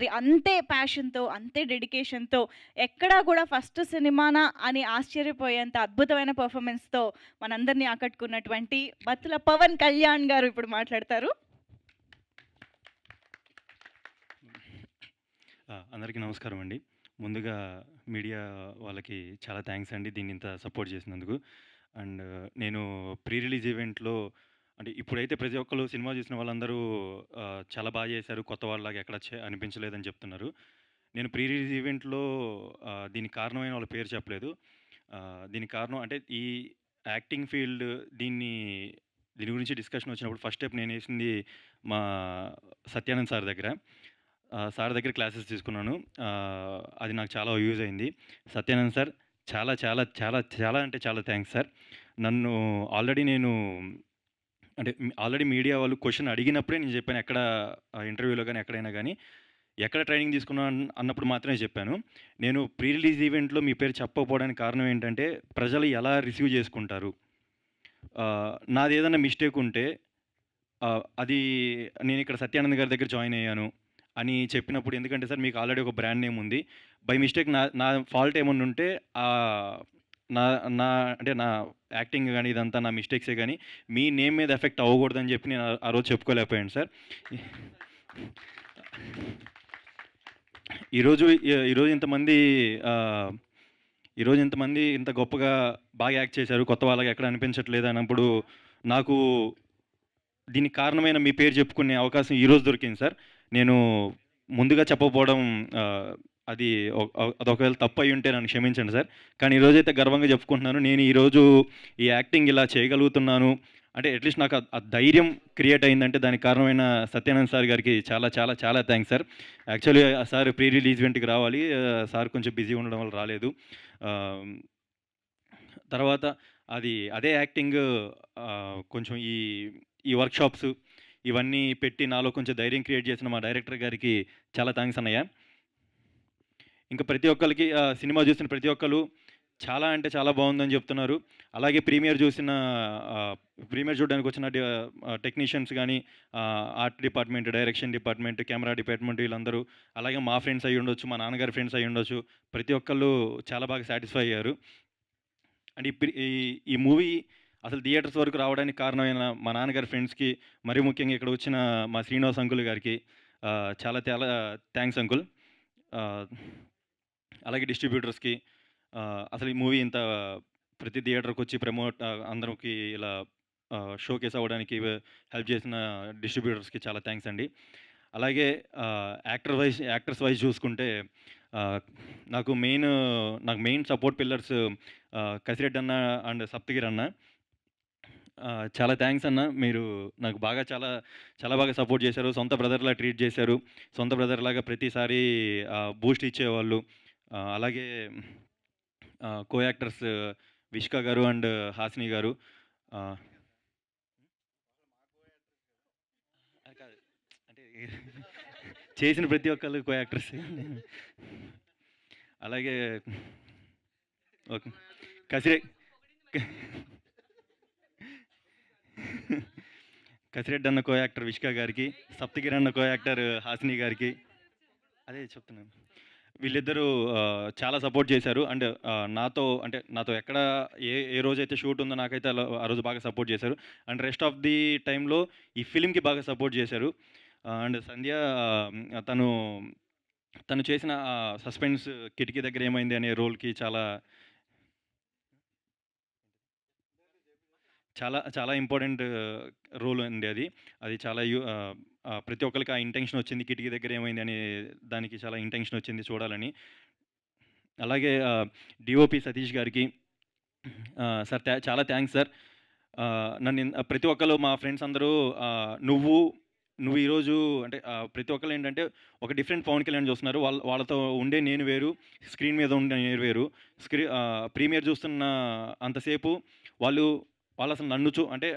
మరి అంతే ప్యాషన్‌తో, అంతే డెడికేషన్‌తో ఎక్కడా కూడా ఫస్ట్ సినిమానా అని ఆశ్చర్యపోయేంత అద్భుతమైన పెర్ఫార్మన్స్‌తో మనందరిని ఆకట్టుకున్నటువంటి బత్తుల పవన్ కళ్యాణ్ గారు ఇప్పుడు మాట్లాడతారు. అందరికీ నమస్కారం అండి. ముందుగా మీడియా వాళ్ళకి చాలా థ్యాంక్స్ అండి దీన్ని ఇంత సపోర్ట్ చేసినందుకు. అండ్ నేను ప్రీ రిలీజ్ ఈవెంట్‌లో అంటే ఇప్పుడైతే ప్రతి ఒక్కళ్ళు సినిమా చూసిన వాళ్ళందరూ చాలా బాగా చేశారు. కొత్త వాళ్ళలాగా ఎక్కడ అనిపించలేదని చెప్తున్నారు. నేను ప్రీ రిలీజ్ ఈవెంట్‌లో దీనికి కారణమైన వాళ్ళ పేరు చెప్పలేదు. దీనికి కారణం అంటే ఈ యాక్టింగ్ ఫీల్డ్ దీన్ని దీని గురించి డిస్కషన్ వచ్చినప్పుడు ఫస్ట్ స్టెప్ నేనేసింది మా సత్యానంద్ సార్ దగ్గర. సార్ దగ్గర క్లాసెస్ తీసుకున్నాను. అది నాకు చాలా యూజ్ అయింది. సత్యానంద్ సార్ చాలా, చాలా, చాలా, చాలా అంటే చాలా థాంక్స్ సార్. నన్ను ఆల్రెడీ నేను అంటే ఆల్రెడీ మీడియా వాళ్ళు క్వెషన్ అడిగినప్పుడే నేను చెప్పాను. ఎక్కడ ఇంటర్వ్యూలో గాని, ఎక్కడైనా గాని, ఎక్కడ ట్రైనింగ్ తీసుకున్నావు అన్నప్పుడు మాత్రమే చెప్పాను. నేను ప్రీ రిలీజ్ ఈవెంట్‌లో మీ పేరు చెప్పకపోవడానికి కారణం ఏంటంటే, ప్రజలు ఎలా రిసీవ్ చేసుకుంటారు? నాదేదన్నా మిస్టేక్ ఉంటే అది నేనిక్కడ సత్యానంద్ గారి దగ్గర జాయిన్ అయ్యాను అని చెప్పినప్పుడు ఎందుకంటే సార్ మీకు ఆల్రెడీ ఒక బ్రాండ్ నేమ్ ఉంది. బై మిస్టేక్ నా నా ఫాల్ట్ ఏమన్నా ఉంటే నా నా అంటే నా యాక్టింగ్ గాని ఇదంతా నా మిస్టేక్సే గాని మీ నేమ్ మీద ఎఫెక్ట్ అవ్వకూడదని చెప్పి నేను ఆ రోజు చెప్పుకోలేకపోయాను సార్. ఈరోజు ఈరోజు ఇంతమంది ఆహ్, ఈరోజు ఇంతమంది ఇంత గొప్పగా బాగా యాక్ట్ చేశారు. కొత్త వాళ్ళకి ఎక్కడ అనిపించట్లేదు అన్నప్పుడు నాకు దీనికి కారణమైన మీ పేరు చెప్పుకునే అవకాశం ఈరోజు దొరికింది సార్. నేను ముందుగా చెప్పకపోవడం అది అదొకవేళ తప్పయ్యుంటే నన్ను క్షమించండి సార్. కానీ ఈరోజైతే గర్వంగా చెప్పుకుంటున్నాను. నేను ఈరోజు ఈ యాక్టింగ్ ఇలా చేయగలుగుతున్నాను. అంటే అట్‌లీస్ట్ నాకు ఆ ధైర్యం క్రియేట్ అయిందంటే దానికి కారణమైన సత్యానంద్ సార్ గారికి చాలా చాలా చాలా థాంక్స్ సార్. యాక్చువల్లీ ఆ సార్ ప్రీ రిలీజ్ ఈవెంట్‌కి రావాలి. సార్ కొంచెం బిజీగా ఉండడం వల్ల రాలేదు. ఆహ్, తర్వాత అదే యాక్టింగ్ కొంచెం ఈ వర్క్‌షాప్స్ ఇవన్నీ పెట్టి నాలో కొంచెం ధైర్యం క్రియేట్ చేసిన మా డైరెక్టర్ గారికి చాలా థాంక్స్ అన్నయ్య. ఇంకా ప్రతి ఒక్కళ్ళకి సినిమా చూసిన ప్రతి ఒక్కళ్ళు చాలా అంటే చాలా బావుందని చెప్తున్నారు. అలాగే ఆహ్, ప్రీమియర్ చూడడానికొచ్చిన టెక్నీషియన్స్ గాని, art department, direction department, camera department వీళ్ళందరూ, అలాగే మా ఫ్రెండ్స్ అయ్యుండొచ్చు, మా నాన్నగారి ఫ్రెండ్స్ అయ్యుండొచ్చు. ప్రతి ఒక్కళ్ళు చాలా బాగా సాటిస్ఫై అయ్యారు. అండ్ ఈ ఈ మూవీ అసలు థియేటర్స్ వరకు రావడానికి కారణమైన మా నాన్నగారి ఫ్రెండ్స్‌కి, మరీ ముఖ్యంగా ఇక్కడ వచ్చిన మా శ్రీనివాస్ అంకుల్ గారికి చాలా చాలా థాంక్స్ అంకుల్. ఆహ్, అలాగే డిస్ట్రిబ్యూటర్స్‌కి అసలు ఈ మూవీ ఇంత ప్రతి థియేటర్‌కొచ్చి అందరికి ఇలా షోకేస్ అవ్వడానికి హెల్ప్ చేసిన డిస్ట్రిబ్యూటర్స్‌కి చాలా థాంక్స్ అండి. అలాగే యాక్టర్స్ వైస్ చూసుకుంటే ఆహ్, నాకు మెయిన్ సపోర్ట్ పిల్లర్స్ కసిరెడ్డి అన్న అండ్ సప్తగిరి అన్న. చాలా థాంక్స్ అన్న. మీరు నాకు చాలా, చాలా బాగా సపోర్ట్ చేశారు. సొంత బ్రదర్‌లా ట్రీట్ చేశారు. సొంత బ్రదర్‌లాగా ప్రతిసారి బూస్ట్ ఇచ్చేవాళ్ళు. అలాగే కో యాక్టర్స్ విష్క గారు అండ్ హాసిని గారు. ఆహ్, కాదు. అంటే చేసిన ప్రతి ఒక్కళ్ళు కో యాక్టర్సే. అలాగే ఓకే. కసిరె కసిరెడ్డి అన్న కో యాక్టర్ విష్క గారికి, సప్తగిరి అన్న కో యాక్టర్ హాసిని గారికి అదే చెప్తున్నాను. వీళ్ళిద్దరూ చాలా సపోర్ట్ చేశారు. అండ్ నాతో ఎక్కడ ఏ రోజైతే షూట్ ఉందో నాకైతే ఆ రోజు బాగా సపోర్ట్ చేశారు. అండ్ రెస్ట్ ఆఫ్ ది టైమ్‌లో ఈ ఫిల్మ్‌కి బాగా సపోర్ట్ చేశారు. అండ్ సంధ్య తను తను చేసిన సస్పెన్స్ కిటికీ దగ్గర ఏమైంది అనే రోల్‌కి చాలా చాలా చాలా ఇంపార్టెంట్ రోల్ అండి అది. అది చాలా ప్రతి ఒక్కళ్ళకి ఆ ఇంటెన్షన్ వచ్చింది. కిటికీ దగ్గర ఏమైంది అనే దానికి చాలా ఇంటెన్షన్ వచ్చింది చూడాలని. అలాగే డీఓపీ సతీష్ గారికి సార్ చాలా థాంక్స్ సార్. ప్రతి ఒక్కళ్ళు మా ఫ్రెండ్స్ అందరూ నువ్వు ఈరోజు అంటే ప్రతి ఒక్కళ్ళు ఏంటంటే ఒక డిఫరెంట్ పవన్ కళ్యాణ్ చూస్తున్నారు. వాళ్ళతో ఉండే నేను వేరు, స్క్రీన్ మీద ఉండే నేను వేరు. ప్రీమియర్ చూస్తున్న అంతసేపు వాళ్ళు వాళ్ళసలు నన్ను అంటే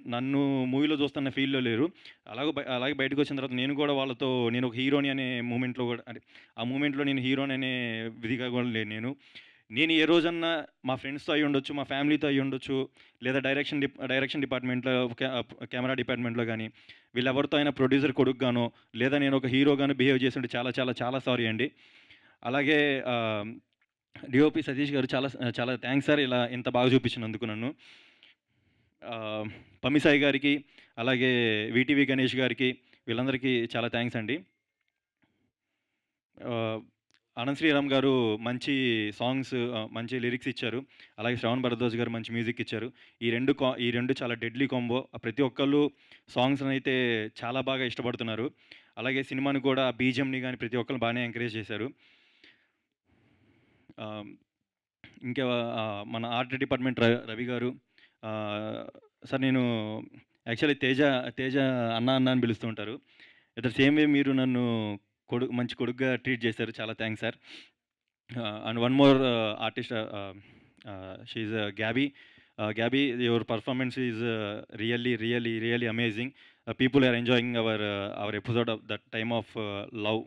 నన్ను మూవీలో చూస్తున్న ఫీల్‌లో లేరు. అలాగే బయటకొచ్చిన తర్వాత నేను ఒక హీరోని అనే మూమెంట్‌లో గూడా అంటే ఆ మూమెంట్‌లో నేను హీరోని అనే విధిగా గూడా లేను నేను. నేను ఏ రోజన్నా మా ఫ్రెండ్స్‌తో అయ్యుండొచ్చు, మా ఫ్యామిలీతో అయ్యుండొచ్చు, లేదా డైరెక్షన్ డిపార్ట్‌మెంట్‌లో కెమెరా డిపార్ట్‌మెంట్‌లో గానీ, వీళ్ళెవరితో అయినా ప్రొడ్యూసర్ కొడుకుగానో, లేదా నేను ఒక హీరోగానో బిహేవ్ చేసుంటే చాలా చాలా చాలా సారీ అండి. అలాగే డీఓపీ సతీష్ గారు చాలా చాలా థాంక్స్ సార్ ఇలా ఇంత బాగా చూపించినందుకు నన్ను. పమ్మిసాయి గారికి, అలాగే వీటీవీ గణేష్ గారికి వీళ్ళందరికీ చాలా థాంక్స్ అండి. ఆనంద్ శ్రీరామ్ గారు మంచి సాంగ్స్ మంచి లిరిక్స్ ఇచ్చారు. అలాగే శ్రవణ్ భరద్వాజ్ గారు మంచి మ్యూజిక్ ఇచ్చారు. ఈ 2 చాలా డెడ్లీ కాంబో. ప్రతి ఒక్కళ్ళు సాంగ్స్‌నైతే చాలా బాగా ఇష్టపడుతున్నారు. అలాగే సినిమాని కూడా బీజీఎంని గాని ప్రతి ఒక్కళ్ళు బాగానే ఎంకరేజ్ చేశారు. ఆహ్, ఇంకా మన ఆర్ట్ డిపార్ట్మెంట్ రవి గారు సార్ నేను యాక్చువల్లీ తేజ అన్న అని పిలుస్తూ ఉంటారు. అట్ ద సేమ్ వే మీరు నన్ను మంచి కొడుకుగా ట్రీట్ చేశారు. చాలా thanks sir. And one more artist she is Gabby. Gabby your performance is really amazing. People are enjoying our episode of that time of love.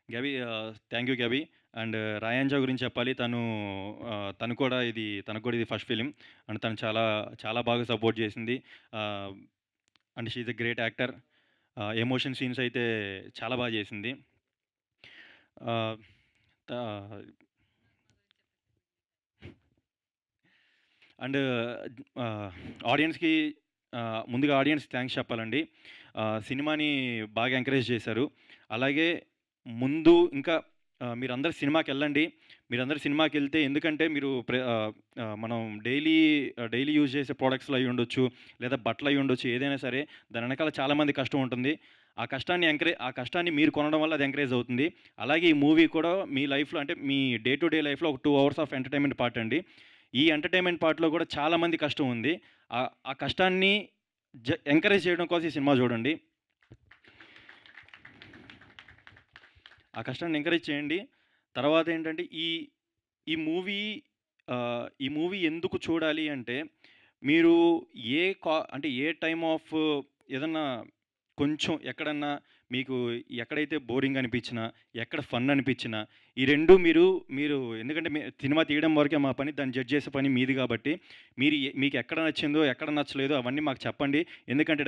Gabby thank you Gabby. And రాయాంజా గురించి చెప్పాలి. తనకు కూడా ఇది first film. And తను చాలా చాలా బాగా సపోర్ట్ చేసింది. And she is a great actor. Emotion scenes అయితే చాలా బాగా చేసింది. ఆహ్, త అండ్ ఆడియన్స్‌కి ముందుగా ఆడియన్స్‌కి థాంక్స్ చెప్పాలండి. సినిమాని బాగా ఎంకరేజ్ చేశారు. అలాగే ముందు ఇంకా మీరందరూ సినిమాకెళ్తే ఎందుకంటే మనం డైలీ యూజ్ చేసే ప్రొడక్ట్స్‌లో అయ్యుండొచ్చు, లేదా బట్టలు అయ్యుండొచ్చు, ఏదైనా సరే దాని వెనకాల చాలామంది కష్టం ఉంటుంది. ఆ కష్టాన్ని మీరు కొనడం వల్ల అది ఎంకరేజ్ అవుతుంది. అలాగే ఈ మూవీ కూడా మీ లైఫ్‌లో అంటే మీ డే టు డే లైఫ్‌లో ఒక 2 అవర్స్ ఆఫ్ ఎంటర్‌టైన్‌మెంట్ పార్ట్ అండి. ఈ ఎంటర్‌టైన్‌మెంట్ పార్ట్‌లో కూడా చాలామంది కష్టం ఉంది. ఆ కష్టాన్ని ఎంకరేజ్ చేయడం కోసం ఈ సినిమా చూడండి. ఆ కష్టాన్ని ఎంకరేజ్ చేయండి. తర్వాతేంటంటే ఈ మూవీ ఈ మూవీ ఎందుకు చూడాలి అంటే, మీరు అంటే ఏ టైమ్ ఆఫ్ ఏదన్నా కొంచెం ఎక్కడన్నా మీకు ఎక్కడైతే బోరింగ్ అనిపించినా, ఎక్కడ ఫన్ అనిపించినా, ఈ 2 మీరు ఎందుకంటే సినిమా తీయడం వరకే మా పని. దాన్ని జడ్జ్ చేసే పని మీది కాబట్టి, మీకు ఎక్కడ నచ్చిందో, ఎక్కడ నచ్చలేదో అవన్నీ మాకు చెప్పండి. ఎందుకంటే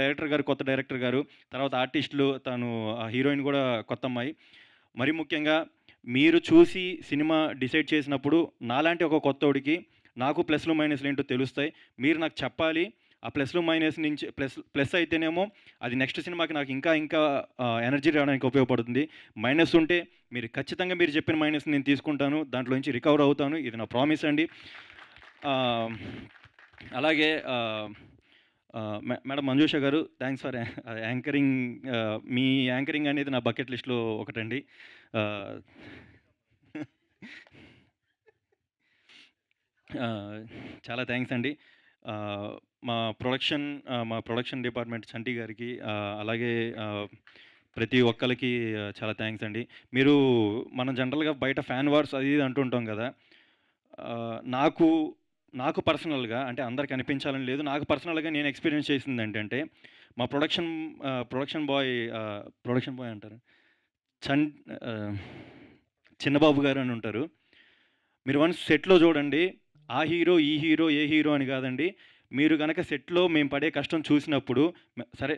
కొత్త డైరెక్టర్ గారు, తర్వాత ఆర్టిస్టులు, హీరోయిన్ కూడా కొత్త అమ్మాయి. మరి ముఖ్యంగా మీరు చూసి సినిమా డిసైడ్ చేసినప్పుడు నాలాంటి ఒక కొత్తోడికి నాకు ప్లస్‌లు, మైనస్‌లు ఏంటో తెలుస్తాయి. మీరు నాకు చెప్పాలి. ఆ ప్లస్‌లు, మైనస్ నుంచి ప్లస్ అయితేనేమో అది నెక్స్ట్ సినిమాకి నాకు ఇంకా ఎనర్జీ రావడానికి ఉపయోగపడుతుంది. మైనస్ ఉంటే ఖచ్చితంగా మీరు చెప్పిన మైనస్ నేను తీసుకుంటాను. దాంట్లో నుంచి రికవర్ అవుతాను. ఇది నా ప్రామిస్ అండి. అలాగే మేడం మంజుష గారు thanks for anchoring. Me anchoring అనేది నా బకెట్ లిస్ట్‌లో ఒకటండి. చాలా థ్యాంక్స్ అండి. మా ప్రొడక్షన్ డిపార్ట్మెంట్ చంటి గారికి, అలాగే ప్రతి ఒక్కళ్ళకి చాలా థ్యాంక్స్ అండి. మనం జనరల్‌గా బయట ఫ్యాన్ వార్స్ అది ఇది అంటుంటాం కదా! నాకు పర్సనల్‌గా అంటే అందరికి అనిపించాలని లేదు. నాకు పర్సనల్‌గా నేను ఎక్స్‌పీరియన్స్ చేసిందేంటంటే, మా ప్రొడక్షన్ బాయ్ అంటారు. చన్ చిన్నబాబు గారు అని ఉంటారు. మీరు వన్స్ సెట్‌లో చూడండి. ఆ హీరో, ఈ హీరో, ఏ హీరో అని కాదండి. మీరు గనక సెట్‌లో మేము పడే కష్టం చూసినప్పుడు సరే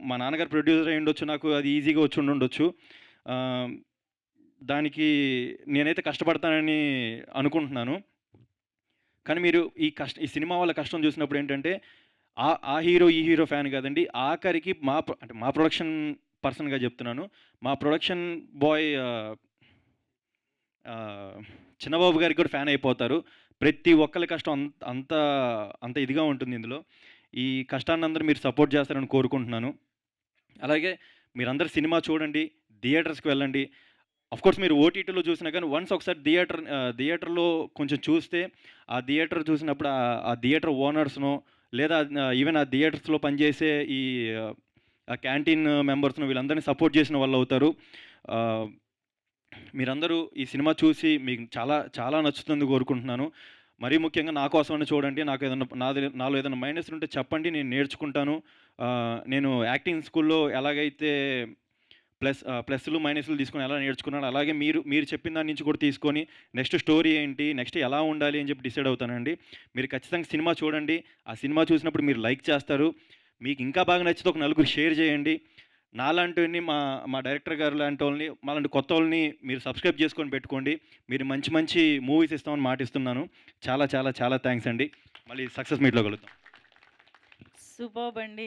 మా నాన్నగారు ప్రొడ్యూసర్ అయ్యుండొచ్చు. నాకు అది ఈజీగా వచ్చుండొచ్చు. దానికి నేనైతే కష్టపడతానని అనుకుంటున్నాను. కానీ మీరు ఈ సినిమా వాళ్ళ కష్టం చూసినప్పుడు ఏంటంటే, ఆ హీరో, ఈ హీరో ఫ్యాన్ కాదండి. ఆఖరికి మా ప్రొడక్షన్ పర్సన్‌గా చెప్తున్నాను. మా ప్రొడక్షన్ బాయ్ చిన్నబాబు గారికి కూడా ఫ్యాన్ అయిపోతారు. ప్రతి ఒక్కళ్ళ కష్టం అంత అంత ఇదిగా ఉంటుంది ఇందులో. ఈ కష్టాన్ని అందరూ మీరు సపోర్ట్ చేస్తారని కోరుకుంటున్నాను. అలాగే మీరందరూ సినిమా చూడండి. థియేటర్స్‌కి వెళ్ళండి. ఆఫ్‌కోర్స్ మీరు ఓటీటీలో చూసినా కానీ వన్స్ ఒకసారి థియేటర్‌లో కొంచెం చూస్తే, ఆ థియేటర్ చూసినప్పుడు ఆ థియేటర్ ఓనర్స్‌నో, లేదా ఈవెన్ ఆ థియేటర్స్‌లో పనిచేసే క్యాంటీన్ మెంబర్స్‌నో వీళ్ళందరినీ సపోర్ట్ చేసిన వాళ్ళవుతారు. మీరందరూ ఈ సినిమా చూసి మీకు చాలా చాలా నచ్చుతుందని కోరుకుంటున్నాను. మరీ ముఖ్యంగా నా కోసమని చూడండి. నాకు ఏదన్నా నాలో ఏదైనా మైనస్‌లు ఉంటే చెప్పండి. నేను నేర్చుకుంటాను. నేను యాక్టింగ్ స్కూల్‌లో ఎలాగైతే ప్లస్‌లు, మైనస్‌లు తీసుకొని ఎలా నేర్చుకున్నానో అలాగే మీరు చెప్పిన దాని నుంచి కూడా తీసుకొని నెక్స్ట్ స్టోరీ ఏంటి? నెక్స్ట్ ఎలా ఉండాలి అని చెప్పి డిసైడ్ అవుతానండి. మీరు ఖచ్చితంగా సినిమా చూడండి. ఆ సినిమా చూసినప్పుడు మీరు లైక్ చేస్తారు. మీకు ఇంకా బాగా నచ్చితే ఒక నలుగురికి షేర్ చేయండి. నాలాంటోన్ని మా డైరెక్టర్ గారు లాంటోళ్ళని, మాలాంటి కొత్తోళ్ళని మీరు సబ్స్క్రైబ్ చేసుకొని పెట్టుకోండి. మీరు మంచి మంచి మూవీస్ ఇస్తామని మాటిస్తున్నాను. చాలా చాలా చాలా థాంక్స్ అండి. మళ్ళీ సక్సెస్ మీట్‌లో కలుద్దాం. సూపర్బ్ అండి.